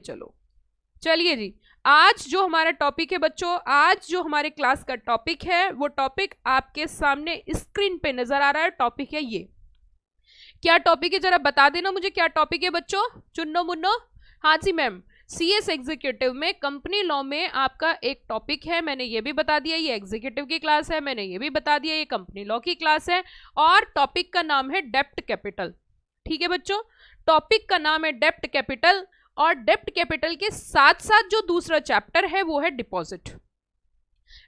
चलो चलिए जी, आज जो हमारा टॉपिक है बच्चों, आज जो हमारे क्लास का टॉपिक है वो टॉपिक आपके सामने स्क्रीन पे नजर आ रहा है। टॉपिक है ये, क्या टॉपिक है जरा बता देना मुझे, क्या टॉपिक है बच्चों, चुन्नो मुन्नो। हाँ जी मैम, सीएस एग्जीक्यूटिव में कंपनी लॉ में आपका एक टॉपिक है, मैंने ये भी बता दिया ये एग्जीक्यूटिव की क्लास है, मैंने ये भी बता दिया ये कंपनी लॉ की क्लास है, और टॉपिक का नाम है डेप्ट कैपिटल। ठीक है बच्चों, टॉपिक का नाम है डेप्ट कैपिटल, और डेप्ट कैपिटल के साथ साथ जो दूसरा चैप्टर है वो है डिपॉजिट।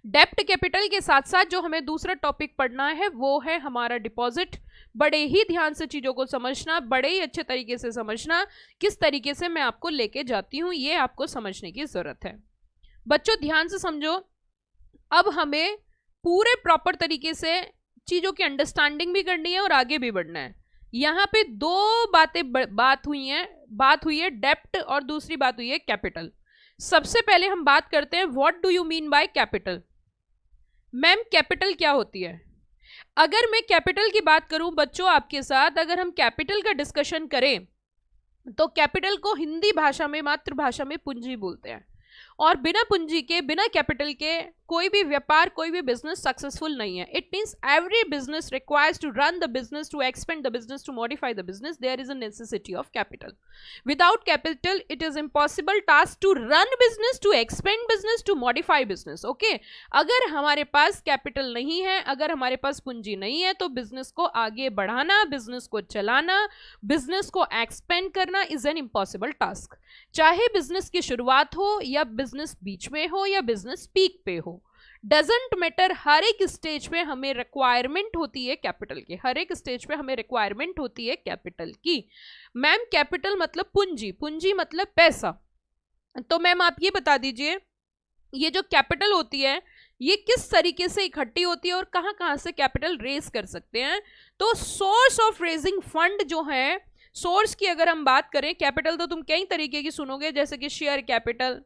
डेप्ट कैपिटल के साथ साथ जो हमें दूसरा टॉपिक पढ़ना है वो है हमारा डिपॉजिट। बड़े ही ध्यान से चीजों को समझना, बड़े ही अच्छे तरीके से समझना, किस तरीके से मैं आपको लेके जाती हूँ ये आपको समझने की जरूरत है। बच्चों ध्यान से समझो, अब हमें पूरे प्रॉपर तरीके से चीजों की अंडरस्टैंडिंग भी करनी है और आगे भी बढ़ना है। यहाँ पे दो बात हुई है डेप्ट और दूसरी बात हुई है कैपिटल। सबसे पहले हम बात करते हैं what do you mean by capital. Ma'am capital क्या होती है? अगर मैं कैपिटल की बात करूं बच्चों आपके साथ, अगर हम कैपिटल का डिस्कशन करें तो कैपिटल को हिंदी भाषा में, मातृभाषा में पूंजी बोलते हैं, और बिना पूंजी के, बिना कैपिटल के कोई भी व्यापार, कोई भी बिजनेस सक्सेसफुल नहीं है। It means every business requires to run the business, to expand the business, to modify the business, there is a necessity of capital. Without capital it is impossible task to run business, to expand business, to modify business. Okay, अगर हमारे पास capital नहीं है, अगर हमारे पास पूंजी नहीं है, तो बिजनेस को आगे बढ़ाना, बिजनेस को चलाना, बिजनेस को एक्सपेंड करना इज एन इम्पॉसिबल टास्क। चाहे बिजनेस की शुरुआत हो या बिजनेस बीच में हो या बिजनेस पीक पे हो, डजेंट मैटर, हर एक स्टेज पे हमें रिक्वायरमेंट होती है कैपिटल की, हर एक स्टेज पे हमें रिक्वायरमेंट होती है कैपिटल की। मैम कैपिटल मतलब पूंजी, पूंजी मतलब पैसा। तो मैम आप ये बता दीजिए, ये जो कैपिटल होती है ये किस तरीके से इकट्ठी होती है और कहाँ कहाँ से कैपिटल रेज कर सकते हैं? तो सोर्स ऑफ रेजिंग फंड जो है, सोर्स की अगर हम बात करें, कैपिटल तो तुम कई तरीके की सुनोगे, जैसे कि शेयर कैपिटल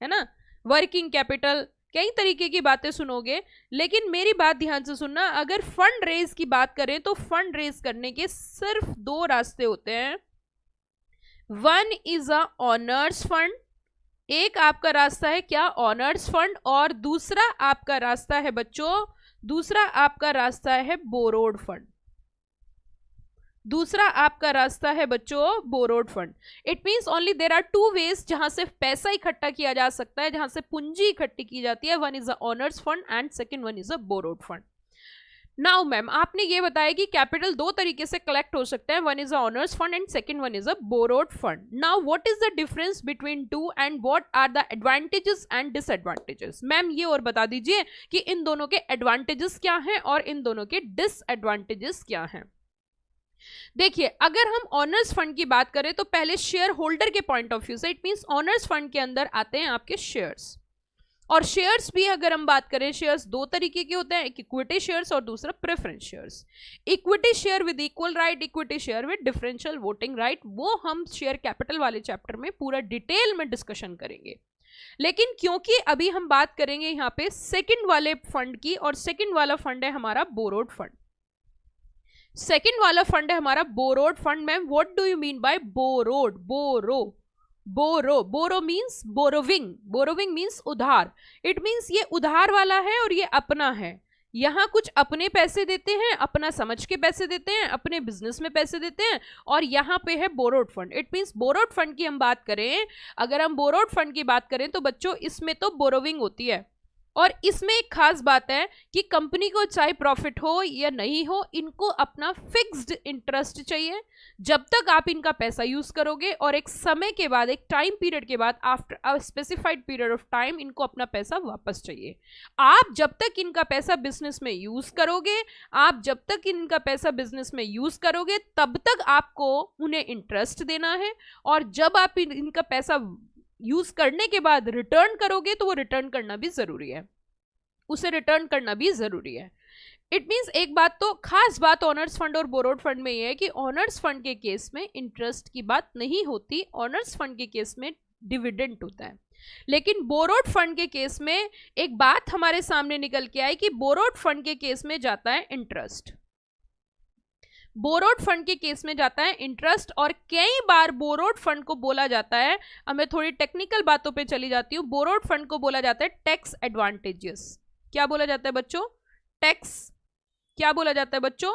है ना, वर्किंग कैपिटल, कई तरीके की बातें सुनोगे, लेकिन मेरी बात ध्यान से सुनना। अगर फंड रेज की बात करें तो फंड रेज करने के सिर्फ दो रास्ते होते हैं। One is a owner's fund, एक आपका रास्ता है क्या, ऑनर्स फंड, और दूसरा आपका रास्ता है बच्चों, दूसरा आपका रास्ता है बोरोड फंड। दूसरा आपका रास्ता है बच्चों borrowed fund. It means only there are two ways जहां से पैसा इकट्ठा किया जा सकता है, जहां से पूंजी इकट्ठी की जाती है। One is a owner's fund and second one is a borrowed fund. Now ma'am आपने ये बताया कि कैपिटल दो तरीके से कलेक्ट हो सकता है, one is a owner's fund and second one is a borrowed fund. Now what is the difference between two and what are the advantages and disadvantages? Ma'am ये और बता दीजिए कि इन दोनों के एडवांटेजेस क्या हैं और इन दोनों के डिसएडवांटेजेस क्या हैं। देखिए, अगर हम ऑनर्स फंड की बात करें तो पहले शेयर होल्डर के पॉइंट ऑफ व्यू से, इट मींस ऑनर्स फंड के अंदर आते हैं आपके शेयर्स, और शेयर्स भी अगर हम बात करें, शेयर्स दो तरीके के होते हैं, एक इक्विटी शेयर्स और दूसरा preference shares. Equity share with equal right, equity share with differential voting right, वो हम शेयर कैपिटल वाले चैप्टर में पूरा डिटेल में डिस्कशन करेंगे। लेकिन क्योंकि अभी हम बात करेंगे यहाँ पे सेकंड वाले फंड की, और सेकंड वाला फंड है हमारा बोरोड फंड। सेकंड वाला फंड है हमारा borrowed fund. Ma'am what do you mean by borrowed? Borrow means borrowing, borrowing means उधार। इट मींस ये उधार वाला है और ये अपना है। यहाँ कुछ अपने पैसे देते हैं, अपना समझ के पैसे देते हैं, अपने बिजनेस में पैसे देते हैं, और यहाँ पे है borrowed fund. It means borrowed fund की हम बात करें, अगर हम बोरोड फंड की बात करें तो बच्चों इसमें तो बोरोविंग होती है, और इसमें एक खास बात है कि कंपनी को चाहे प्रॉफिट हो या नहीं हो, इनको अपना फिक्स्ड इंटरेस्ट चाहिए जब तक आप इनका पैसा यूज करोगे, और एक समय के बाद, एक टाइम पीरियड के बाद, after a specified period of time इनको अपना पैसा वापस चाहिए। आप जब तक इनका पैसा बिजनेस में यूज करोगे, आप जब तक इनका पैसा बिजनेस में यूज करोगे तब तक आपको उन्हें इंटरेस्ट देना है, और जब आप इनका पैसा यूज करने के बाद रिटर्न करोगे तो वो रिटर्न करना भी जरूरी है, उसे रिटर्न करना भी जरूरी है। इट मींस एक बात तो खास बात ऑनर्स फंड और बोरोड फंड में ये है कि ऑनर्स फंड के केस में इंटरेस्ट की बात नहीं होती, ऑनर्स फंड के केस में डिविडेंड होता है। लेकिन बोरोड फंड के केस में एक बात हमारे सामने निकल के आई कि बोरोड फंड के केस में जाता है इंटरेस्ट। बोरोड फंड के केस में जाता है इंटरेस्ट, और कई बार बोरोड फंड को बोला जाता है, अब मैं थोड़ी टेक्निकल बातों पे चली जाती हूँ, बोरोड फंड को बोला जाता है टैक्स एडवांटेजेस। क्या बोला जाता है बच्चों? टैक्स, क्या बोला जाता है बच्चों?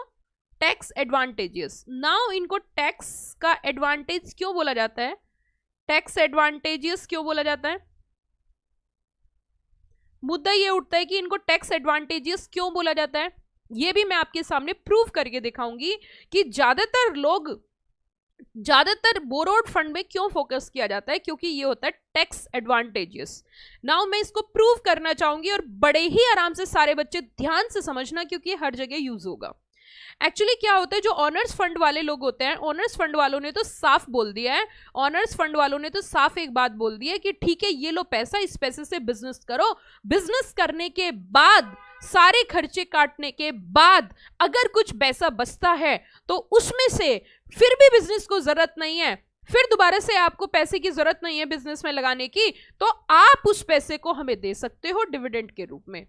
Tax advantages. नाउ इनको टैक्स का एडवांटेज क्यों बोला जाता है? टैक्स एडवांटेजेस क्यों बोला जाता है? मुद्दा ये उठता है कि इनको टैक्स एडवांटेजेस क्यों बोला जाता है। ये भी मैं आपके सामने प्रूव करके दिखाऊंगी कि ज्यादातर बोरोड फंड में क्यों फोकस किया जाता है, क्योंकि ये होता है टैक्स एडवांटेजेस। नाउ मैं इसको प्रूव करना चाहूंगी, और बड़े ही आराम से सारे बच्चे ध्यान से समझना, क्योंकि हर जगह यूज होगा। एक्चुअली क्या होता है, जो ऑनर्स फंड वाले लोग होते हैं, ऑनर्स फंड वालों ने तो साफ बोल दिया है, ऑनर्स फंड वालों ने तो साफ एक बात बोल दी है कि ठीक है ये लो पैसा, इस पैसे से बिजनेस करो, बिजनेस करने के बाद सारे खर्चे काटने के बाद अगर कुछ पैसा बचता है तो उसमें से फिर भी बिजनेस को जरूरत नहीं है, फिर दोबारा से आपको पैसे की जरूरत नहीं है बिजनेस में लगाने की, तो आप उस पैसे को हमें दे सकते हो डिविडेंड के रूप में।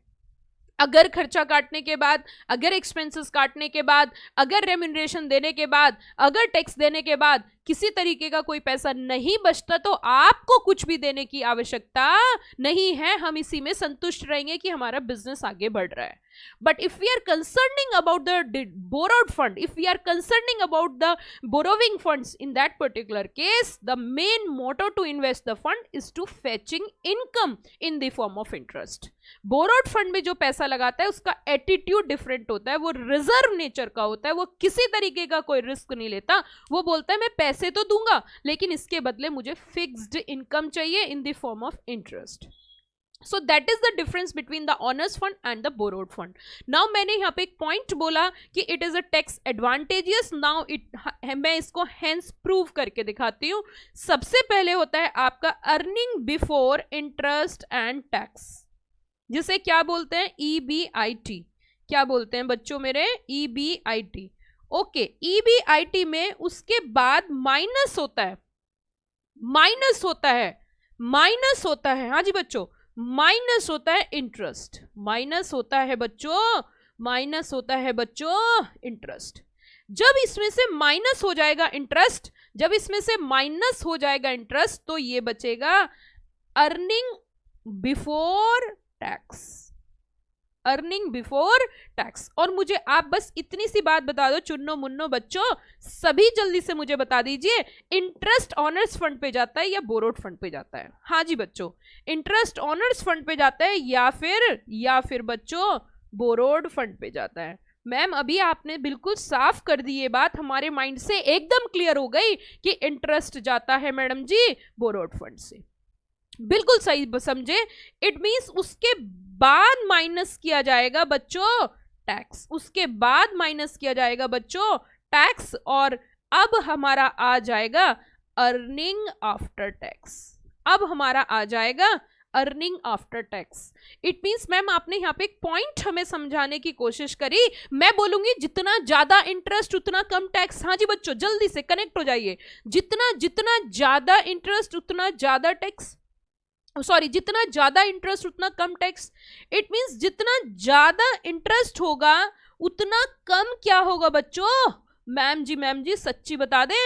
अगर खर्चा काटने के बाद, अगर एक्सपेंसेस काटने के बाद, अगर रेम्यूनरेशन देने के बाद, अगर टैक्स देने के बाद किसी तरीके का कोई पैसा नहीं बचता, तो आपको कुछ भी देने की आवश्यकता नहीं है, हम इसी में संतुष्ट रहेंगे कि हमारा बिजनेस आगे बढ़ रहा है। But if we are concerning about the borrowed fund, if we are concerning about the borrowing funds, in that particular case, the main motto to invest the fund is to fetching income in the form of interest. Borrowed fund में जो पैसा लगाता है उसका attitude different होता है, वो reserve nature का होता है, वो किसी तरीके का कोई रिस्क नहीं लेता, वो बोलता है मैं पैसे तो दूंगा लेकिन इसके बदले मुझे फिक्स्ड इनकम चाहिए in the form of interest. So that is the difference between the honors fund and the borrowed fund. Now मैंने यहाँ पे एक पॉइंट बोला कि it is a tax advantageous. Now मैं इसको hence prove करके दिखाती हूँ। सबसे पहले होता है आपका earning before interest and tax, जिसे क्या बोलते हैं? EBIT। क्या बोलते हैं बच्चों मेरे? EBIT। ओके, EBIT में उसके बाद माइनस होता है, माइनस होता है, माइनस होता है, हाँ जी बच्चों, माइनस होता है इंटरेस्ट, माइनस होता है बच्चों, माइनस होता है बच्चों इंटरेस्ट। जब इसमें से माइनस हो जाएगा इंटरेस्ट, जब इसमें से माइनस हो जाएगा इंटरेस्ट, तो ये बचेगा earning before tax, earning before tax. और मुझे आप बस इतनी सी बात बता दो चुन्नो मुन्नो बच्चों, सभी जल्दी से मुझे बता दीजिए, इंटरेस्ट ऑनर्स फंड पे जाता है या बोरोड फंड पे जाता है? हाँ जी बच्चों, इंटरेस्ट ऑनर्स फंड पे जाता है या फिर बच्चों बोरोड फंड पे जाता है? मैम अभी आपने बिल्कुल साफ कर दी ये बात, हमारे माइंड से एकदम क्लियर हो गई कि इंटरेस्ट जाता है मैडम जी बोरोड फंड से। बिल्कुल सही समझे। इट मींस उसके बाद माइनस किया जाएगा बच्चों टैक्स, उसके बाद माइनस किया जाएगा बच्चों टैक्स, और अब हमारा आ जाएगा अर्निंग आफ्टर टैक्स, अब हमारा आ जाएगा earning after tax. It means ma'am आपने यहाँ पे एक पॉइंट हमें समझाने की कोशिश करी, मैं बोलूंगी जितना ज्यादा इंटरेस्ट उतना कम टैक्स। हाँ जी बच्चों जल्दी से कनेक्ट हो जाइए, जितना ज्यादा इंटरेस्ट उतना ज्यादा टैक्स, सॉरी जितना ज्यादा इंटरेस्ट उतना कम टैक्स। इट मींस जितना ज्यादा इंटरेस्ट होगा उतना कम क्या होगा बच्चों? मैम जी सच्ची बता दे,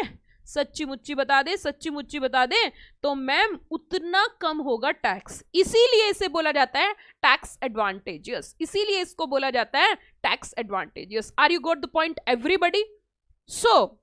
सच्ची मुच्ची बता दे, सच्ची मुच्ची बता दे, तो मैम उतना कम होगा टैक्स। इसीलिए इसे बोला जाता है टैक्स एडवांटेजियस, इसीलिए इसको बोला जाता है tax advantageous. Are you got the point everybody? So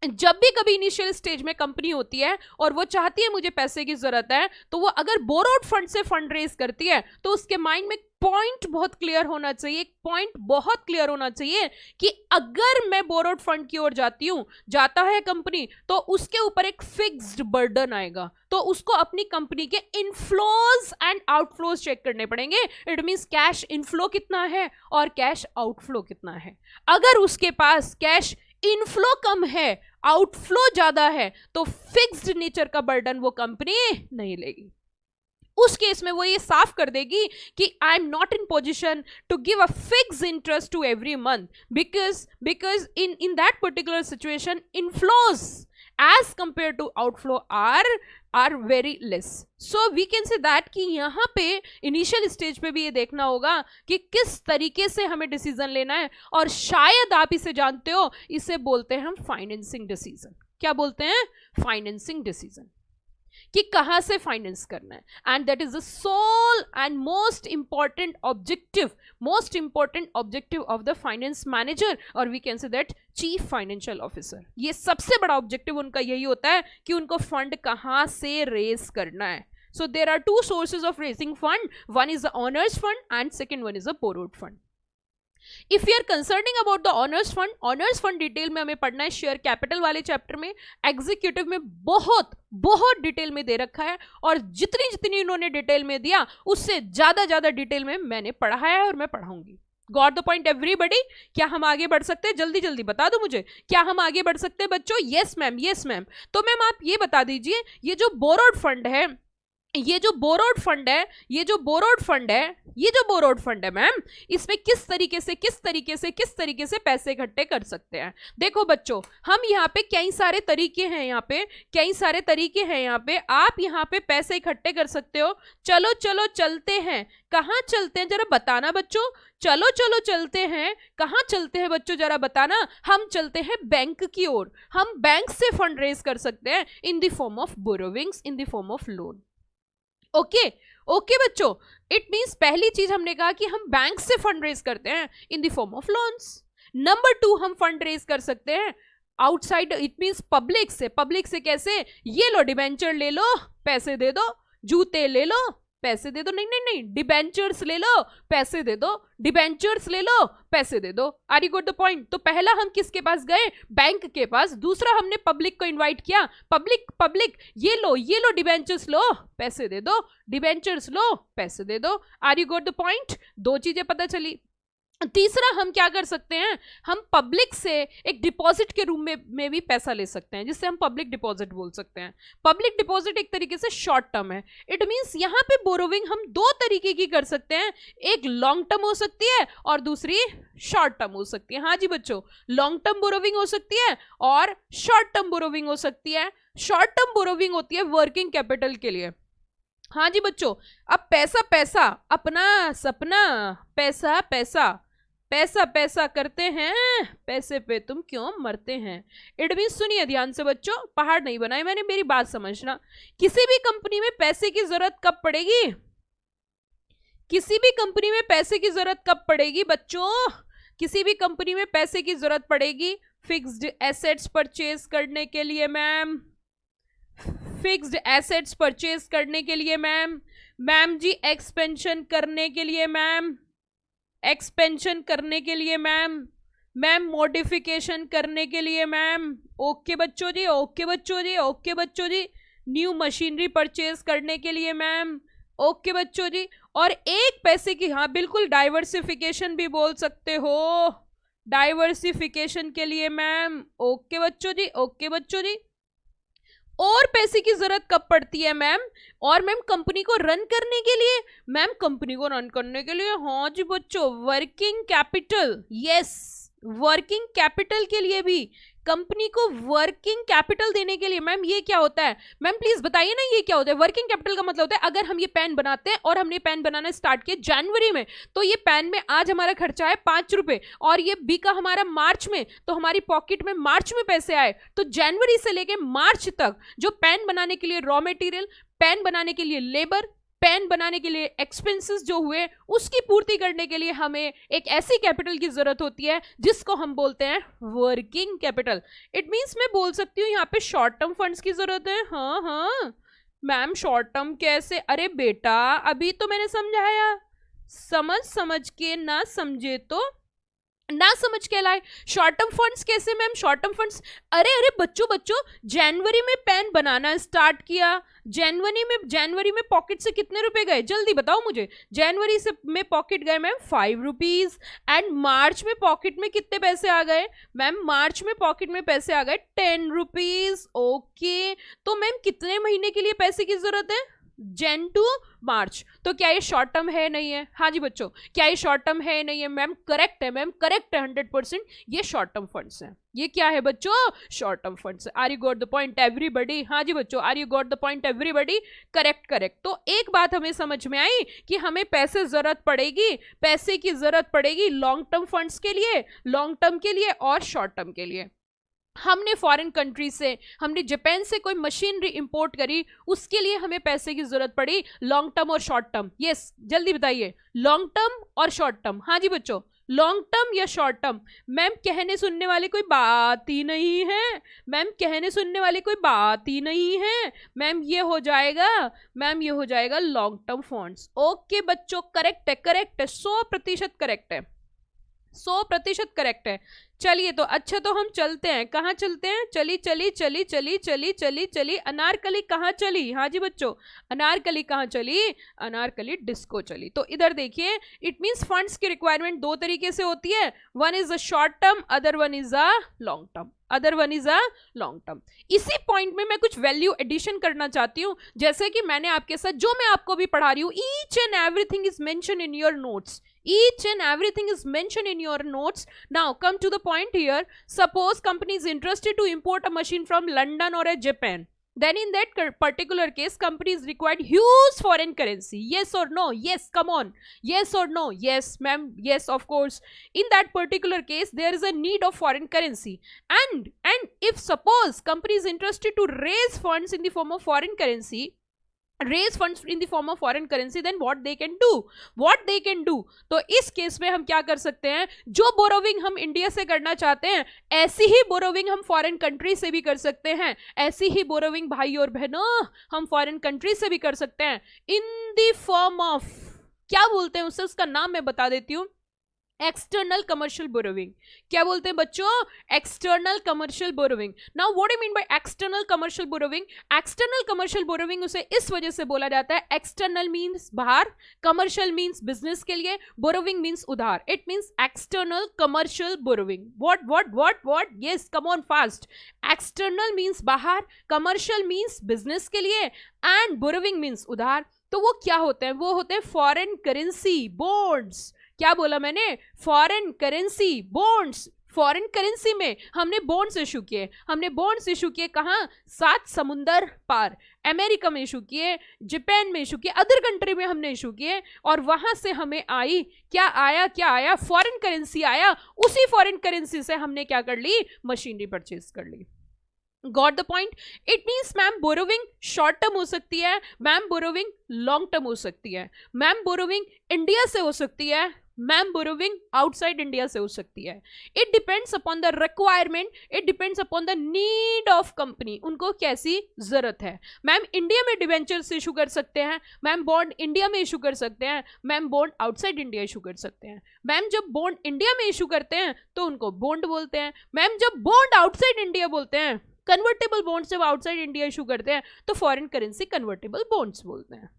जब भी कभी इनिशियल स्टेज में कंपनी होती है और वो चाहती है मुझे पैसे की जरूरत है, तो वो अगर बोरोड फंड से फंड रेज करती है तो उसके माइंड में पॉइंट बहुत क्लियर होना चाहिए, एक पॉइंट बहुत क्लियर होना चाहिए कि अगर मैं बोरोड फंड की ओर जाती हूं, जाता है कंपनी, तो उसके ऊपर एक फिक्स्ड बर्डन आएगा, तो उसको अपनी कंपनी के इनफ्लोज एंड आउटफ्लोज चेक करने पड़ेंगे। इट मींस कैश इनफ्लो कितना है और कैश आउटफ्लो कितना है। अगर उसके पास कैश इनफ्लो कम है, आउटफ्लो ज्यादा है, तो फिक्स्ड नेचर का बर्डन वो कंपनी नहीं लेगी। उस केस में वो ये साफ कर देगी कि I am not in position to give a fix interest to every month, because in that particular situation inflows as compared to outflow are very less. So we can say that कि यहाँ पे initial stage पे भी ये देखना होगा कि किस तरीके से हमें डिसीजन लेना है, और शायद आप इसे जानते हो, इसे बोलते हैं हम फाइनेंसिंग डिसीजन. क्या बोलते हैं? फाइनेंसिंग डिसीजन, कि कहाँ से फाइनेंस करना है. And that is the sole and most important objective of the finance manager, और we can say that chief financial officer. ये सबसे बड़ा ऑब्जेक्टिव उनका यही होता है कि उनको फंड कहाँ से रेज करना है. So there are two sources of raising fund. One is the owners fund and second one is the borrowed fund. If we are concerning about the owners fund detail में हमें पढ़ना है share capital वाले chapter में. Executive में बहुत detail में दे रखा है, और जितनी इन्होंने डिटेल में दिया उससे ज्यादा डिटेल में मैंने पढ़ाया है और मैं पढ़ाऊंगी. Got the point everybody? क्या हम आगे बढ़ सकते हैं? जल्दी बता दो मुझे, क्या हम आगे बढ़ सकते हैं बच्चों? Yes ma'am. तो मैम आप ये बता दीजिए, ये जो बोरोड फंड है मैम, इसमें किस तरीके से पैसे इकट्ठे कर सकते हैं. देखो बच्चों, हम यहाँ पे कई सारे तरीके हैं यहाँ पे आप यहाँ पे पैसे इकट्ठे कर सकते हो. चलो चलते हैं. कहाँ चलते हैं जरा बताना बच्चों. चलो चलते हैं. कहाँ चलते हैं बच्चों जरा बताना. हम चलते हैं बैंक की ओर. हम बैंक से फंड रेज कर सकते हैं in the form of borrowings, in the form of loan. Okay बच्चों, इट मीन्स पहली चीज हमने कहा कि हम बैंक से फंड रेज करते हैं in the form of loans. Number 2, हम फंड रेज कर सकते हैं आउटसाइड, इट मीन्स पब्लिक से कैसे? ये लो डिबेंचर ले लो, पैसे दे दो. जूते ले लो, पैसे दे दो. नहीं, डिबेंचर्स ले लो, पैसे दे दो. डिबेंचर्स ले लो, पैसे दे दो. Are you got the point? तो पहला हम किसके पास गए? बैंक के पास. दूसरा हमने पब्लिक को इनवाइट किया. पब्लिक ये लो डिबेंचर्स लो, पैसे दे दो. डिबेंचर्स लो, पैसे दे दो. Are you got the point? 2 चीजें पता चली. तीसरा हम क्या कर सकते हैं? हम पब्लिक से एक डिपॉजिट के रूप में भी पैसा ले सकते हैं, जिससे हम पब्लिक डिपॉजिट बोल सकते हैं. पब्लिक डिपॉजिट एक तरीके से शॉर्ट टर्म है. इट मींस यहाँ पे बोरोविंग हम 2 तरीके की कर सकते हैं. एक लॉन्ग टर्म हो सकती है और दूसरी शॉर्ट टर्म हो सकती है. हाँ जी बच्चों, लॉन्ग टर्म बोरोविंग हो सकती है और शॉर्ट टर्म बोरोविंग हो सकती है. शॉर्ट टर्म बोरोविंग होती है वर्किंग कैपिटल के लिए. हाँ जी बच्चों, अब पैसा अपना सपना, पैसा करते हैं, पैसे पे तुम क्यों मरते हैं. इट मींस, सुनिए ध्यान से बच्चों, पहाड़ नहीं बनाए मैंने, मेरी बात समझना. किसी भी कंपनी में पैसे की जरूरत कब पड़ेगी? बच्चों, किसी भी कंपनी में पैसे की जरूरत पड़ेगी फिक्स्ड एसेट्स परचेज करने के लिए मैम. मैम जी, एक्सपेंशन करने के लिए मैम, मॉडिफिकेशन करने के लिए मैम. ओके बच्चों जी. न्यू मशीनरी परचेज करने के लिए मैम. ओके बच्चों जी. और एक पैसे की, हाँ बिल्कुल, डाइवर्सिफिकेशन भी बोल सकते हो, डाइवर्सिफिकेशन के लिए मैम. ओके बच्चों जी. और पैसे की जरूरत कब पड़ती है मैम? और मैम कंपनी को रन करने के लिए. हाँ जी बच्चों, working capital. Yes, working capital के लिए भी, कंपनी को वर्किंग कैपिटल देने के लिए. मैम ये क्या होता है? मैम प्लीज बताइए ना, ये क्या होता है? वर्किंग कैपिटल का मतलब होता है, अगर हम ये पेन बनाते हैं और हमने पेन बनाना स्टार्ट किया जनवरी में, तो ये पेन में आज हमारा खर्चा है 5 रुपए, और ये बिका हमारा मार्च में, तो हमारी पॉकेट में मार्च में पैसे आए. तो जनवरी से लेके मार्च तक जो पेन बनाने के लिए रॉ मटेरियल, पेन बनाने के लिए लेबर, पेन बनाने के लिए एक्सपेंसेस जो हुए, उसकी पूर्ति करने के लिए हमें एक ऐसी कैपिटल की जरूरत होती है जिसको हम बोलते हैं वर्किंग कैपिटल. इट मींस मैं बोल सकती हूँ यहाँ पे शॉर्ट टर्म फंड्स की जरूरत है. हाँ मैम, शॉर्ट टर्म कैसे? अरे बेटा, अभी तो मैंने समझाया. समझ के ना समझे तो ना समझ के लाए. शॉर्ट टर्म फंड्स कैसे मैम? शॉर्ट टर्म फंड्स, अरे बच्चों, जनवरी में पेन बनाना स्टार्ट किया, जनवरी में पॉकेट से कितने रुपए गए? जल्दी बताओ मुझे. जनवरी से में पॉकेट गए मैम 5 रुपीज. एंड मार्च में पॉकेट में कितने पैसे आ गए मैम? मार्च में पॉकेट में पैसे आ गए 10 रुपीज. ओके, तो मैम कितने महीने के लिए पैसे की जरूरत है? जैन टू मार्च। तो क्या ये शॉर्ट टर्म है नहीं है? हाँ जी बच्चों, क्या ये शॉर्ट टर्म है नहीं है? मैम करेक्ट है, मैम करेक्ट है 100%, ये शॉर्ट टर्म फंड्स हैं। ये क्या है बच्चों? Short term funds. Are you got the point everybody? हाँ जी बच्चों, are you got the point everybody? Correct correct. तो एक बात हमें समझ में आई कि हमें पैसे जरूरत पड़ेगी, पैसे की जरूरत पड़ेगी लॉन्ग टर्म फंड्स के लिए, लॉन्ग टर्म के लिए और शॉर्ट टर्म के लिए। हमने फॉरेन कंट्री से, हमने जापान से कोई मशीनरी इंपोर्ट करी, उसके लिए हमें पैसे की जरूरत पड़ी लॉन्ग टर्म और शॉर्ट टर्म। यस, जल्दी बताइए, लॉन्ग टर्म और शॉर्ट टर्म। हाँ जी बच्चों, लॉन्ग टर्म या शॉर्ट टर्म? मैम कहने सुनने वाली कोई बात ही नहीं है, मैम कहने सुनने वाली कोई बात ही नहीं है। मैम ये हो जाएगा, मैम ये हो जाएगा लॉन्ग टर्म फंड्स। ओके बच्चों, करेक्ट है, करेक्ट है, 100% करेक्ट है, 100% करेक्ट है। चलिए तो अच्छा, तो हम चलते हैं, कहाँ चलते हैं? चली चली चली चली चली चली चली, अनारकली कहाँ चली? हाँ जी बच्चों, अनारकली कहाँ चली? अनारकली डिस्को चली। तो इधर देखिए, इट मींस फंड्स की रिक्वायरमेंट दो तरीके से होती है, one is a short term, other one is a long term, other one is a long term. इसी पॉइंट में मैं कुछ वैल्यू एडिशन करना चाहती हूँ, जैसे कि मैंने आपके साथ, जो मैं आपको भी पढ़ा रही हूँ, each and everything is mention in your notes, each and everything is mentioned in your notes. Now come to the point here. Suppose company is interested to import a machine from London or a Japan, then in that particular case company is required huge foreign currency. Yes or no? Yes, come on, yes or no? Yes ma'am, yes of course. In that particular case there is a need of foreign currency, and if suppose company is interested to raise funds in the form of foreign currency, raise funds in the form of foreign currency, then what they can do, what they can do? तो इस case में हम क्या कर सकते हैं? जो borrowing हम इंडिया से करना चाहते हैं, ऐसी ही बोरोविंग हम फॉरेन कंट्री से भी कर सकते हैं, ऐसी ही बोरोविंग भाई और बहनों हम फॉरेन कंट्री से भी कर सकते हैं, इन द फॉर्म ऑफ, क्या बोलते हैं उससे, उसका नाम मैं बता देती हूँ, एक्सटर्नल कमर्शियल बोरोविंग। क्या बोलते हैं बच्चों? External commercial borrowing. Now what do mean by external commercial borrowing? External commercial borrowing उसे इस वजह से बोला जाता है, एक्सटर्नल मींस बाहर, कमर्शियल मींस बिजनेस के लिए, बोरोविंग मींस उधार, it means external commercial borrowing. What? Yes, come on fast. External means बाहर, कमर्शियल मींस बिजनेस के लिए, एंड बोरोविंग मींस उधार। तो वो क्या होते हैं? वो होते हैं फॉरेन करेंसी बॉन्ड्स। क्या बोला मैंने? Foreign currency bonds. Foreign currency में हमने बॉन्ड्स इशू किए, हमने बॉन्ड्स इशू किए कहाँ? 7 समुंदर पार, अमेरिका में इशू किए, जापान में इशू किए, अदर कंट्री में हमने इशू किए, और वहां से हमें आई, क्या आया? फॉरेन करेंसी आया। उसी फॉरेन करेंसी से हमने क्या कर ली? मशीनरी परचेज कर ली। Got the point? It means ma'am borrowing short term हो सकती है, मैम बोरोविंग लॉन्ग टर्म हो सकती है, मैम बोरोविंग इंडिया से हो सकती है, मैम बोरोविंग आउटसाइड इंडिया से हो सकती है। It depends upon the requirement, it depends upon the need of company, उनको कैसी जरूरत है। मैम इंडिया में डिवेंचर्स इशू कर सकते हैं, मैम बॉन्ड इंडिया में इशू कर सकते हैं, ma'am bond outside India issue कर सकते हैं। मैम जब बॉन्ड इंडिया में इशू करते हैं तो उनको बॉन्ड बोलते हैं, मैम जब बॉन्ड आउटसाइड इंडिया बोलते हैं, कन्वर्टेबल बॉन्ड्स जब आउटसाइड इंडिया इशू करते हैं तो फॉरेन करेंसी कन्वर्टेबल बॉन्ड्स बोलते हैं।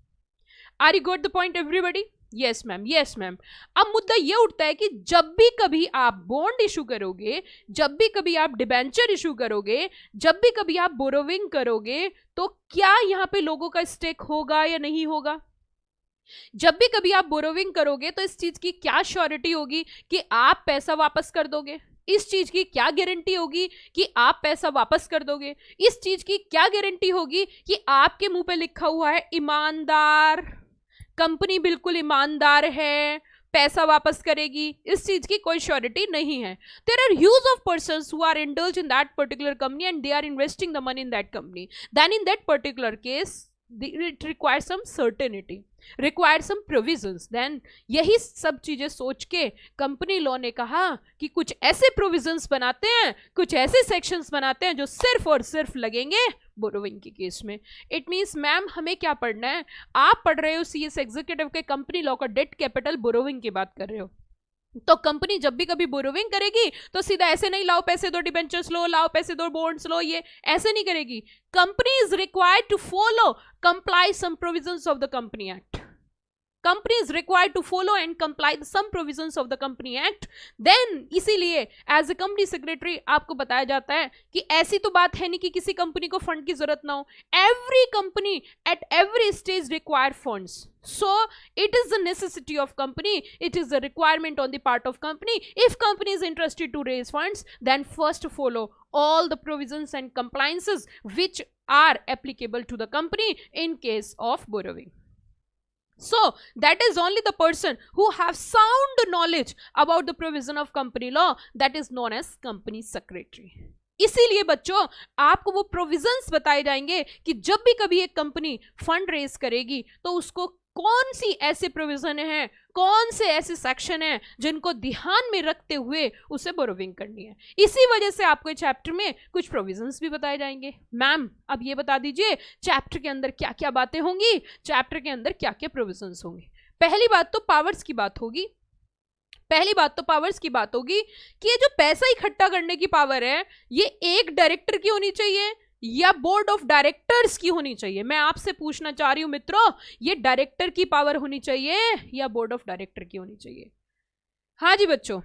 Are you got the point everybody? Yes ma'am, yes ma'am. अब मुद्दा ये उठता है कि जब भी कभी आप बॉन्ड इशू करोगे, जब भी कभी आप डिबेंचर इशू करोगे, जब भी कभी आप बोरोविंग करोगे, तो क्या यहाँ पे लोगों का स्टेक होगा या नहीं होगा? जब भी कभी आप बोरोविंग करोगे तो इस चीज की क्या श्योरिटी होगी कि आप पैसा वापस कर दोगे? इस चीज की क्या गारंटी होगी कि आप पैसा वापस कर दोगे? इस चीज की क्या गारंटी होगी कि आपके मुंह पे लिखा हुआ है ईमानदार, कंपनी बिल्कुल ईमानदार है, पैसा वापस करेगी? इस चीज की कोई श्योरिटी नहीं है। There are huge of persons who are indulge in that particular company and they are investing the money in that company, then in that particular case it requires some certainty, requires some provisions. Then यही सब चीजें सोच के company law ने कहा कि कुछ ऐसे प्रोविजंस बनाते हैं, कुछ ऐसे सेक्शंस बनाते हैं जो सिर्फ और सिर्फ लगेंगे बोरोविंग के केस में। इट मीन्स मैम हमें क्या पढ़ना है? आप पढ़ रहे हो सीएस एग्जीक्यूटिव के कंपनी लॉ का डेट कैपिटल बोरोविंग की बात कर रहे हो, तो कंपनी जब भी कभी बोरोविंग करेगी तो सीधा ऐसे नहीं लाओ पैसे दो डिबेंचर्स लो, लाओ पैसे दो बॉन्ड्स लो, ये ऐसे नहीं करेगी। Company is required to follow comply some provisions of the company act. Company is required to follow and comply some provisions of the company act, then इसीलिए एज ए कंपनी सेक्रेटरी आपको बताया जाता है कि ऐसी तो बात है नहीं कि किसी कंपनी को फंड की जरूरत ना हो, every company at every stage require funds, so it is the necessity of company, it is the requirement on the part of company. If company is interested to raise funds, then first follow all the provisions and compliances which are applicable to the company in case of borrowing. So that is only the person who have sound knowledge about the provision of company law, that is known as company secretary. इसीलिए बच्चों आपको वो provisions बताए जाएंगे कि जब भी कभी एक कंपनी फंड रेज करेगी तो उसको कौन सी ऐसे प्रोविजन है, कौन से ऐसे सेक्शन है जिनको ध्यान में रखते हुए उसे बोरोविंग करनी है। इसी वजह से आपको इस चैप्टर में कुछ प्रोविजंस भी बताए जाएंगे। मैम अब ये बता दीजिए चैप्टर के अंदर क्या क्या बातें होंगी, चैप्टर के अंदर क्या क्या प्रोविजंस होंगे। पहली बात तो पावर्स की बात होगी, पहली बात तो पावर्स की बात होगी कि ये जो पैसा इकट्ठा करने की पावर है ये एक डायरेक्टर की होनी चाहिए या बोर्ड ऑफ डायरेक्टर्स की होनी चाहिए। मैं आपसे पूछना चाह रही हूं मित्रों, ये डायरेक्टर की पावर होनी चाहिए या बोर्ड ऑफ डायरेक्टर की होनी चाहिए? हाँ जी बच्चों,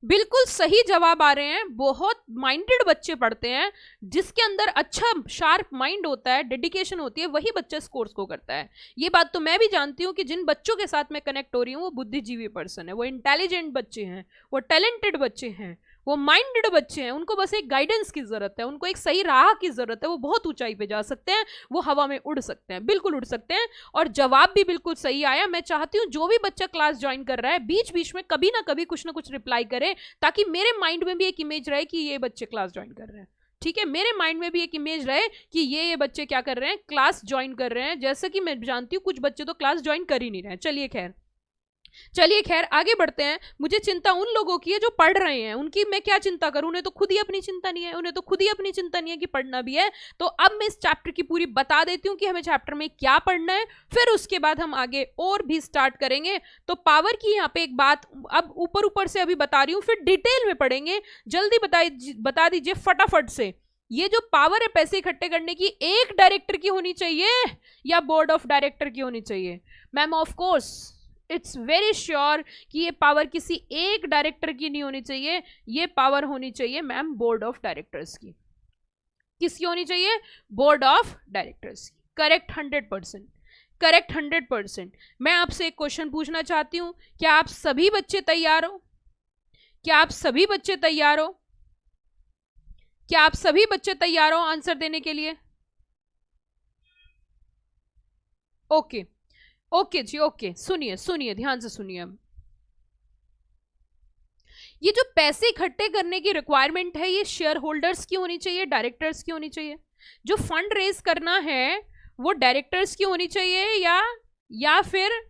बिल्कुल सही जवाब आ रहे हैं। बहुत माइंडेड बच्चे पढ़ते हैं, जिसके अंदर अच्छा शार्प माइंड होता है, डेडिकेशन होती है, वही बच्चा इस कोर्स को करता है। ये बात तो मैं भी जानती हूँ कि जिन बच्चों के साथ मैं कनेक्ट हो रही हूँ वो बुद्धिजीवी पर्सन है, वो इंटेलिजेंट बच्चे हैं, वो टैलेंटेड बच्चे हैं, वो माइंडेड बच्चे हैं। उनको बस एक गाइडेंस की जरूरत है, उनको एक सही राह की जरूरत है। वो बहुत ऊंचाई पे जा सकते हैं, वो हवा में उड़ सकते हैं, बिल्कुल उड़ सकते हैं। और जवाब भी बिल्कुल सही आया। मैं चाहती हूँ जो भी बच्चा क्लास ज्वाइन कर रहा है बीच बीच में कभी ना कभी कुछ ना कुछ रिप्लाई करे, ताकि मेरे माइंड में भी एक इमेज रहे कि ये बच्चे क्लास ज्वाइन कर रहे हैं। ठीक है, मेरे माइंड में भी एक इमेज रहे कि ये बच्चे क्या कर रहे हैं, क्लास ज्वाइन कर रहे हैं। जैसे कि मैं जानती हूँ कुछ बच्चे तो क्लास ज्वाइन कर ही नहीं रहे हैं। चलिए खैर आगे बढ़ते हैं। मुझे चिंता उन लोगों की है जो पढ़ रहे हैं, उनकी मैं क्या चिंता करूं, उन्हें तो खुद ही अपनी चिंता नहीं है, उन्हें तो खुद ही अपनी चिंता नहीं है कि पढ़ना भी है। तो अब मैं इस चैप्टर की पूरी बता देती हूं कि हमें चैप्टर में क्या पढ़ना है, फिर उसके बाद हम आगे और भी स्टार्ट करेंगे। तो पावर की यहाँ पे एक बात अब ऊपर से अभी बता रही हूँ, फिर डिटेल में पढ़ेंगे। जल्दी बता दीजिए फटाफट से, ये जो पावर है पैसे इकट्ठे करने की, एक डायरेक्टर की होनी चाहिए या बोर्ड ऑफ डायरेक्टर की होनी चाहिए? Ma'am of course it's very sure कि ये पावर किसी एक डायरेक्टर की नहीं होनी चाहिए, ये पावर होनी चाहिए मैम बोर्ड ऑफ डायरेक्टर्स की। किसकी होनी चाहिए? बोर्ड ऑफ डायरेक्टर्स की। Correct 100%, correct 100%। मैं आपसे एक क्वेश्चन पूछना चाहती हूं, क्या आप सभी बच्चे तैयार हो? क्या आप सभी बच्चे तैयार हो? क्या आप सभी बच्चे तैयार हो आंसर देने के लिए? ओके ओके जी, ओके। सुनिए ध्यान से सुनिए। ये जो पैसे इकट्ठे करने की रिक्वायरमेंट है ये शेयर होल्डर्स की होनी चाहिए, डायरेक्टर्स की होनी चाहिए? जो फंड रेज करना है वो डायरेक्टर्स की होनी चाहिए या फिर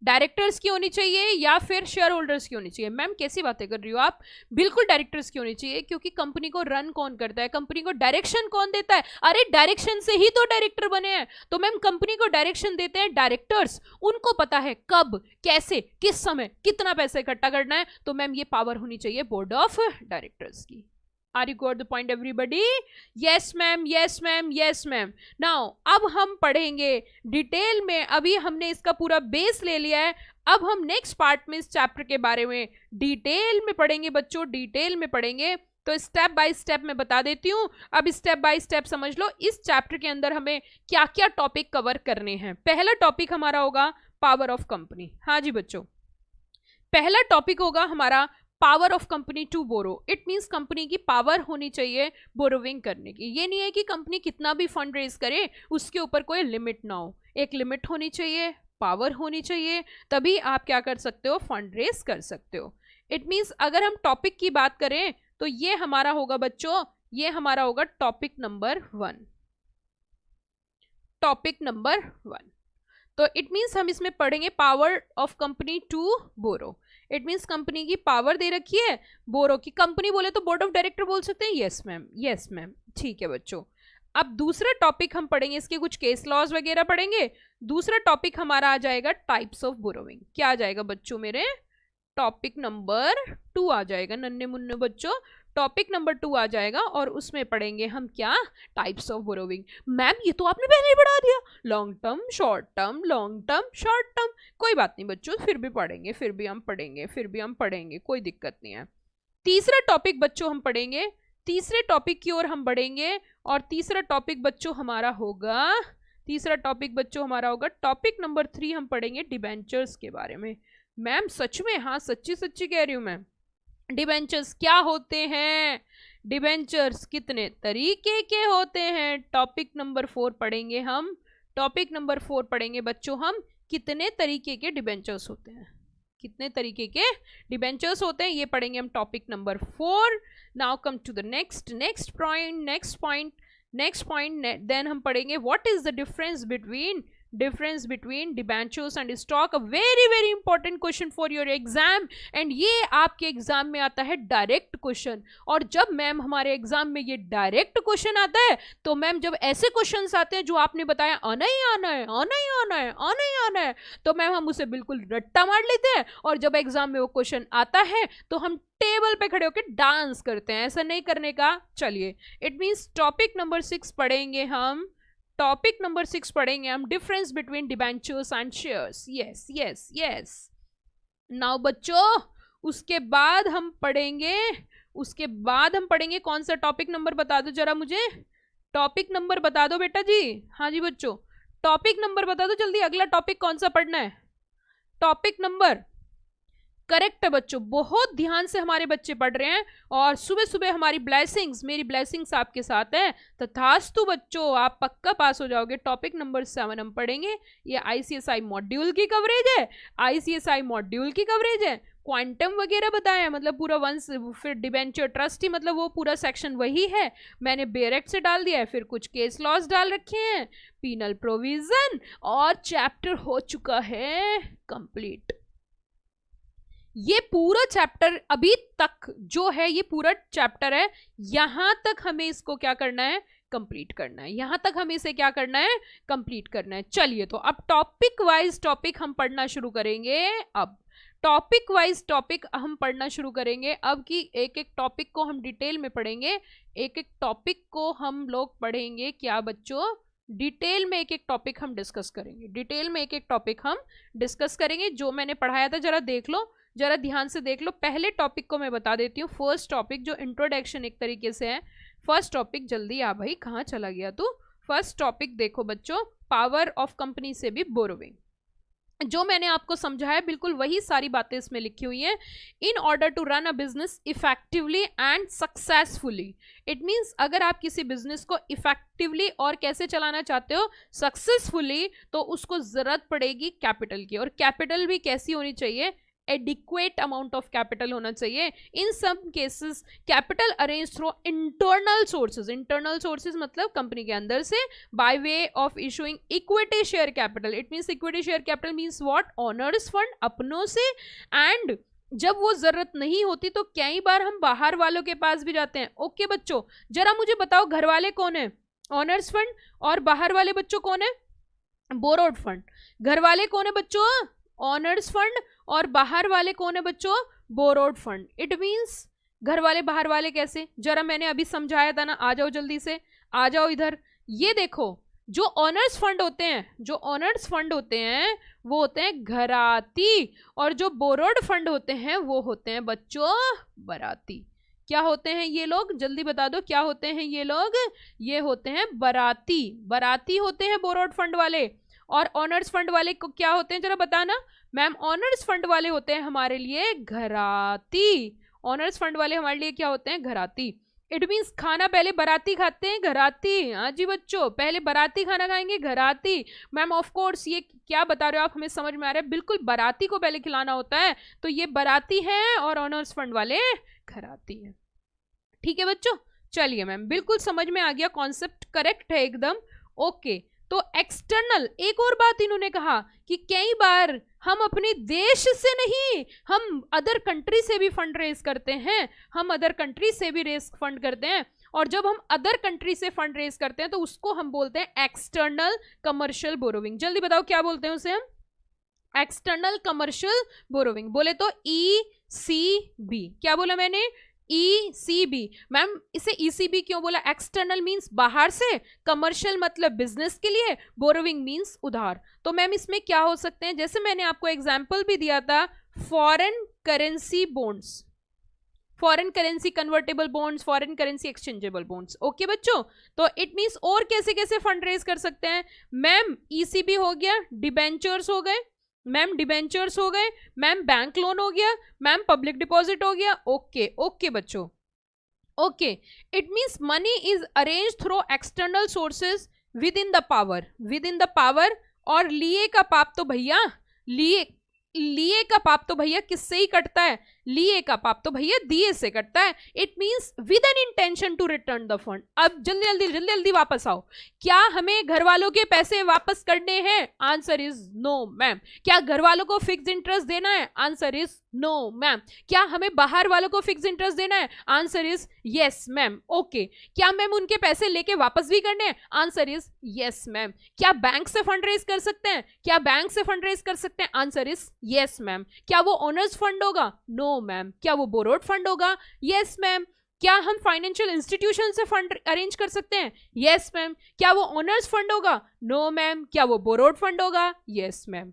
डायरेक्टर्स की होनी चाहिए या फिर शेयर होल्डर्स की होनी चाहिए? मैम कैसी बातें कर रही हो आप? बिल्कुल डायरेक्टर्स की होनी चाहिए, क्योंकि कंपनी को रन कौन करता है, कंपनी को डायरेक्शन कौन देता है? अरे डायरेक्शन से ही तो डायरेक्टर बने हैं। तो मैम कंपनी को डायरेक्शन देते हैं डायरेक्टर्स, उनको पता है कब कैसे किस समय कितना पैसा इकट्ठा करना है। तो मैम ये पावर होनी चाहिए बोर्ड ऑफ डायरेक्टर्स की। Are you got the point everybody? Yes ma'am, yes ma'am, yes ma'am. Now अब हम पढ़ेंगे डिटेल में। अभी हमने इसका पूरा बेस ले लिया है, अब हम नेक्स्ट पार्ट में इस चैप्टर के बारे में डिटेल में पढ़ेंगे बच्चों, डिटेल में पढ़ेंगे। तो स्टेप बाय स्टेप मैं बता देती हूँ। अब स्टेप बाय स्टेप समझ लो इस चैप्टर के अंदर हमें क्या क्या टॉपिक कवर करने हैं। पहला टॉपिक हमारा होगा पावर ऑफ कंपनी। हाँ जी बच्चों, पहला टॉपिक होगा हमारा power of company to borrow. It means company की पावर होनी चाहिए बोरोविंग करने की। ये नहीं है कि कंपनी कितना भी फंड रेज करे उसके ऊपर कोई लिमिट ना हो, एक लिमिट होनी चाहिए, पावर होनी चाहिए, तभी आप क्या कर सकते हो, फंड रेज कर सकते हो। इट मीन्स अगर हम टॉपिक की बात करें तो ये हमारा होगा बच्चों, ये हमारा होगा टॉपिक नंबर 1, टॉपिक नंबर 1। तो इट मीन्स हम इसमें पढ़ेंगे power of company to borrow. It means company की पावर दे रखी है बोरो की। कंपनी बोले तो बोर्ड ऑफ डायरेक्टर बोल सकते हैं। यस मैम, यस मैम, ठीक है बच्चों। अब दूसरा टॉपिक हम पढ़ेंगे, इसके कुछ केस लॉज वगैरह पढ़ेंगे। दूसरा टॉपिक हमारा आ जाएगा टाइप्स ऑफ बोरोविंग। क्या आ जाएगा बच्चों मेरे? टॉपिक नंबर 2 आ जाएगा नन्हे मुन्ने बच्चों, टॉपिक नंबर 2 आ जाएगा और उसमें पढ़ेंगे हम क्या, टाइप्स ऑफ बोरोविंग। मैम ये तो आपने पहले ही पढ़ा दिया, long term, short term, long term, short term. कोई बात नहीं बच्चों, फिर भी पढ़ेंगे, फिर भी हम पढ़ेंगे, कोई दिक्कत नहीं है। तीसरा टॉपिक बच्चों हम पढ़ेंगे, तीसरे टॉपिक की ओर हम बढ़ेंगे, और तीसरा टॉपिक बच्चों हमारा होगा, टॉपिक नंबर 3 हम पढ़ेंगे डिबेंचर्स के बारे में। मैम सच में, हाँ सच्ची कह रही हूं मैं। डिबेंचर्स क्या होते हैं, डिबेंचर्स कितने तरीके के होते हैं, टॉपिक नंबर 4 पढ़ेंगे हम। टॉपिक नंबर 4 पढ़ेंगे बच्चों हम, कितने तरीके के डिबेंचर्स होते हैं, कितने तरीके के डिबेंचर्स होते हैं, ये पढ़ेंगे हम topic number 4। Now come to the next point, then हम पढ़ेंगे what is the difference between debentures and stock. A very important question for your exam, and ये आपके एग्जाम में आता है डायरेक्ट क्वेश्चन। और जब मैम हमारे एग्जाम में ये डायरेक्ट क्वेश्चन आता है, तो मैम जब ऐसे क्वेश्चंस आते हैं जो आपने बताया आना ही आना है, तो मैम हम उसे बिल्कुल रट्टा मार लेते हैं, और जब एग्जाम में वो क्वेश्चन आता है तो हम टेबल पे खड़े होकर डांस करते हैं। ऐसा नहीं करने का। चलिए, इट मीन्स टॉपिक नंबर 6 पढ़ेंगे हम, difference between debentures and shares. Yes. Now बच्चों, उसके बाद हम पढ़ेंगे कौन सा टॉपिक नंबर बता दो जरा मुझे, टॉपिक नंबर बता दो बेटा जी। हाँ जी बच्चों, टॉपिक नंबर बता दो जल्दी, अगला टॉपिक कौन सा पढ़ना है, टॉपिक नंबर। करेक्ट है बच्चों, बहुत ध्यान से हमारे बच्चे पढ़ रहे हैं, और सुबह मेरी ब्लेसिंग्स आपके साथ है। तथास्तु बच्चों, आप पक्का पास हो जाओगे। टॉपिक नंबर 7 हम पढ़ेंगे, ये आईसीएसआई मॉड्यूल की कवरेज है, क्वांटम वगैरह बताया, मतलब पूरा वंस, फिर डिबेंचर ट्रस्टी, मतलब वो पूरा सेक्शन वही है, मैंने बेरेक्ट से डाल दिया है, फिर कुछ केस लॉस डाल रखे हैं, पीनल प्रोविजन, और चैप्टर हो चुका है कंप्लीट। ये पूरा चैप्टर अभी तक जो है, ये पूरा चैप्टर है, यहां तक हमें इसको क्या करना है, कंप्लीट करना है, यहां तक हमें इसे क्या करना है, कंप्लीट करना है। चलिए, तो अब टॉपिक वाइज टॉपिक हम पढ़ना शुरू करेंगे। अब अब की एक एक टॉपिक को हम डिटेल में पढ़ेंगे, एक एक टॉपिक को हम लोग पढ़ेंगे क्या बच्चों, डिटेल में एक एक टॉपिक हम डिस्कस करेंगे, जो मैंने पढ़ाया था जरा देख लो, जरा ध्यान से देख लो। पहले टॉपिक को मैं बता देती हूँ, फर्स्ट टॉपिक जो इंट्रोडक्शन एक तरीके से है। फर्स्ट टॉपिक, जल्दी आ भाई, कहाँ चला गया तू। फर्स्ट टॉपिक देखो बच्चों, पावर ऑफ कंपनी से भी बोरोविंग। जो मैंने आपको समझाया बिल्कुल वही सारी बातें इसमें लिखी हुई हैं। In order to run a business effectively and successfully, it means अगर आप किसी बिजनेस को इफेक्टिवली और कैसे चलाना चाहते हो, सक्सेसफुली, तो उसको जरूरत पड़ेगी कैपिटल की, और कैपिटल भी कैसी होनी चाहिए, एडिक्वेट अमाउंट ऑफ कैपिटल होना चाहिए। In some cases capital arrange through internal sources मतलब कंपनी के अंदर से, by way of issuing equity share capital. It means equity share capital means what, owners fund अपनों से, एंड जब वो जरूरत नहीं होती तो कई बार हम बाहर वालों के पास भी जाते हैं। ओके बच्चों, जरा मुझे बताओ घर वाले कौन है, ओनर्स फंड, और बाहर वाले बच्चों कौन है, बोरोड फंड। घर वाले कौन है बच्चों, ओनर्स फंड, और बाहर वाले कौन है बच्चों, बोरोड फंड। इट मींस घर वाले बाहर वाले कैसे, जरा मैंने अभी समझाया था ना, आ जाओ जल्दी से, आ जाओ इधर। ये देखो, जो ओनर्स फंड होते हैं वो होते हैं घराती, और जो बोरोड फंड होते हैं वो होते हैं बच्चों बराती। क्या होते हैं ये लोग, जल्दी बता दो, क्या होते हैं ये लोग, ये होते हैं बराती होते हैं बोरोड फंड वाले। और ऑनर्स फंड वाले को क्या होते हैं जरा बताना। मैम ऑनर्स फंड वाले होते हैं हमारे लिए घराती, ऑनर्स फंड वाले हमारे लिए क्या होते हैं, घराती। इट मीन्स खाना पहले बराती खाते हैं, घराती। हाँ जी बच्चों, पहले बराती खाना खाएंगे, घराती। मैम ऑफ कोर्स ये क्या बता रहे हो आप, हमें समझ में आ रहा है, बिल्कुल बराती को पहले खिलाना होता है, तो ये बराती हैं और ऑनर्स फंड वाले घराती हैं। ठीक है बच्चों, चलिए मैम बिल्कुल समझ में आ गया, कॉन्सेप्ट करेक्ट है एकदम। ओके, तो एक्सटर्नल, एक और बात इन्होंने कहा कि कई बार हम अपने देश से नहीं, हम अदर कंट्री से भी फंड रेज करते हैं, और जब हम अदर कंट्री से फंड रेज करते हैं तो उसको हम बोलते हैं एक्सटर्नल कमर्शियल बोरोविंग। जल्दी बताओ क्या बोलते हैं उसे हम, एक्सटर्नल कमर्शियल बोरोविंग। बोले तो ECB, क्या बोला मैंने, ECB। मैम इसे ECB क्यों बोला? एक्सटर्नल मींस बाहर से, कमर्शियल मतलब बिजनेस के लिए, बोरोविंग मींस उधार। तो मैम इसमें क्या हो सकते हैं, जैसे मैंने आपको एग्जांपल भी दिया था, foreign currency bonds, foreign currency convertible bonds, foreign currency exchangeable bonds. Okay बच्चों, तो इट मींस और कैसे कैसे फंड रेज कर सकते हैं मैम? ECB हो गया, डिबेंचर्स हो गए मैम, डिबेंचर्स हो गए मैम, बैंक लोन हो गया मैम, पब्लिक डिपॉजिट हो गया। ओके ओके बच्चों, okay. It means money is arrange through external sources with in the power, with in the power. और लिए का पाप तो भैया, लिए का पाप तो भैया किससे ही कटता है? लिए का पाप तो भैया दिए से कटता है। It means with an intention to return the fund. अब जल्दी वापस आओ, क्या हमें घर वालों के पैसे वापस करने हैं? Answer is no ma'am. क्या घर वालों को फिक्स इंटरेस्ट देना है? Answer is no ma'am. क्या हमें बाहर वालों को फिक्स इंटरेस्ट देना है? Answer is yes ma'am. Okay, क्या मैम उनके पैसे लेके वापस भी करने हैं? Answer is yes ma'am. क्या बैंक से फंड रेज कर सकते हैं? क्या बैंक से फंड रेज कर सकते हैं? Answer is yes ma'am. क्या वो ओनर्स फंड होगा? No ma'am. क्या वो बोरोड फंड होगा? Yes ma'am. क्या हम फाइनेंशियल इंस्टीट्यूशन से फंड अरेंज कर सकते हैं? Yes ma'am. क्या वो ओनर्स फंड होगा? No ma'am. क्या वो बोरोड फंड होगा? Yes ma'am.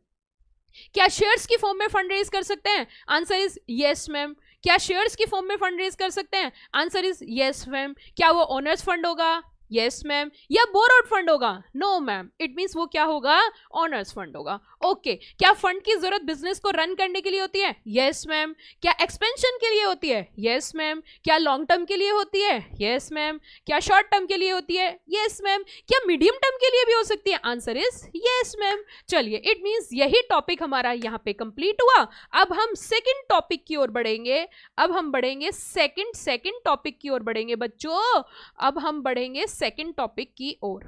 क्या शेयर्स की फॉर्म में फंड रेज कर सकते हैं? Answer is yes ma'am. क्या शेयर्स की फॉर्म में फंड रेज कर सकते हैं? Answer is yes ma'am. क्या वो ओनर्स फंड होगा? Yes ma'am. या बोरोड फंड होगा? No ma'am. इट मींस वो क्या होगा? ऑनर्स फंड होगा। ओके। क्या फंड की जरूरत बिजनेस को रन करने के लिए होती है? Yes ma'am. क्या एक्सपेंशन के लिए होती है? Yes ma'am. क्या लॉन्ग टर्म के लिए होती है? Yes ma'am. क्या शॉर्ट टर्म के लिए होती है? Yes ma'am. क्या मीडियम टर्म के लिए भी हो सकती है? Answer is yes ma'am. चलिए, इट मींस यही टॉपिक हमारा यहाँ पे कंप्लीट हुआ। अब हम सेकेंड टॉपिक की ओर बढ़ेंगे। अब हम बढ़ेंगे सेकेंड टॉपिक की ओर बढ़ेंगे बच्चों। अब हम बढ़ेंगे सेकेंड टॉपिक की ओर।